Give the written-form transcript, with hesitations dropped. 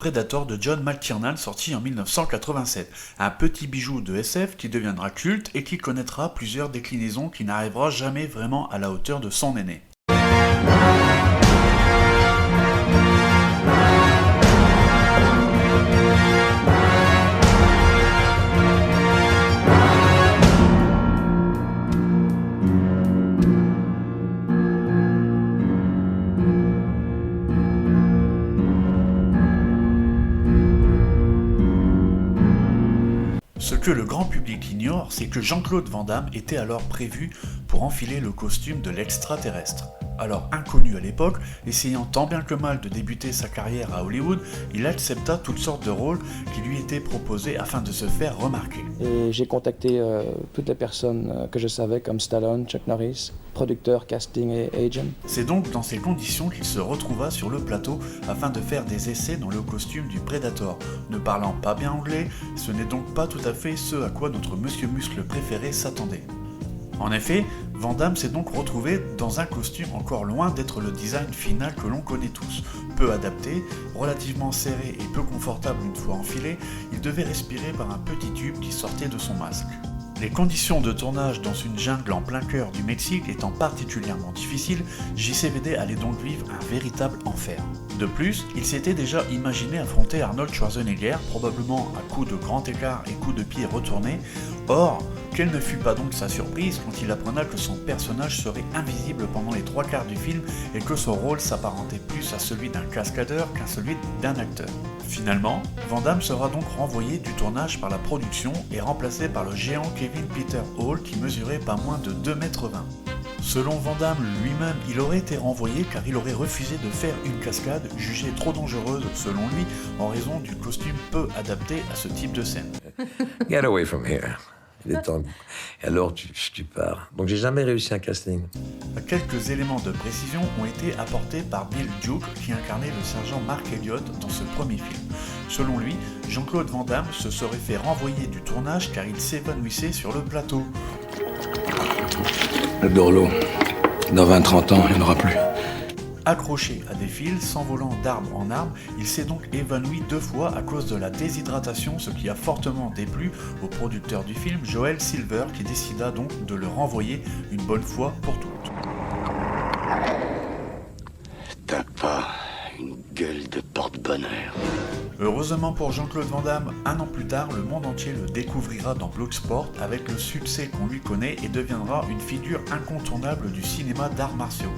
Predator de John McTiernan sorti en 1987, un petit bijou de SF qui deviendra culte et qui connaîtra plusieurs déclinaisons qui n'arrivera jamais vraiment à la hauteur de son aîné. Ce que le grand public ignore, c'est que Jean-Claude Van Damme était alors prévu pour enfiler le costume de l'extraterrestre. Alors inconnu à l'époque, essayant tant bien que mal de débuter sa carrière à Hollywood, il accepta toutes sortes de rôles qui lui étaient proposés afin de se faire remarquer. Et j'ai contacté toutes les personnes que je savais, comme Stallone, Chuck Norris, producteur, casting et agent. C'est donc dans ces conditions qu'il se retrouva sur le plateau afin de faire des essais dans le costume du Predator. Ne parlant pas bien anglais, ce n'est donc pas tout à fait ce à quoi notre Monsieur Muscle préféré s'attendait. En effet, Van Damme s'est donc retrouvé dans un costume encore loin d'être le design final que l'on connaît tous. Peu adapté, relativement serré et peu confortable une fois enfilé, il devait respirer par un petit tube qui sortait de son masque. Les conditions de tournage dans une jungle en plein cœur du Mexique étant particulièrement difficiles, JCVD allait donc vivre un véritable enfer. De plus, il s'était déjà imaginé affronter Arnold Schwarzenegger, probablement à coups de grand écart et coups de pied retournés. Or, quelle ne fut pas donc sa surprise quand il apprenait que son personnage serait invisible pendant les 3/4 du film et que son rôle s'apparentait plus à celui d'un cascadeur qu'à celui d'un acteur. Finalement, Van Damme sera donc renvoyé du tournage par la production et remplacé par le géant Kevin Peter Hall qui mesurait pas moins de 2,20 m. Selon Van Damme lui-même, il aurait été renvoyé car il aurait refusé de faire une cascade jugée trop dangereuse selon lui en raison du costume peu adapté à ce type de scène. Get away from here. Il est temps. Et alors, tu pars. Donc, j'ai jamais réussi un casting. Quelques éléments de précision ont été apportés par Bill Duke, qui incarnait le sergent Mark Elliott dans ce premier film. Selon lui, Jean-Claude Van Damme se serait fait renvoyer du tournage car il s'évanouissait sur le plateau. Le Dorlo, dans 20-30 ans, il n'y en aura plus. Accroché à des fils, s'envolant d'arbre en arbre, il s'est donc évanoui 2 fois à cause de la déshydratation, ce qui a fortement déplu au producteur du film, Joel Silver, qui décida donc de le renvoyer une bonne fois pour toutes. T'as pas une gueule de porte-bonheur. Heureusement pour Jean-Claude Van Damme, un an plus tard, le monde entier le découvrira dans Bloodsport avec le succès qu'on lui connaît et deviendra une figure incontournable du cinéma d'arts martiaux.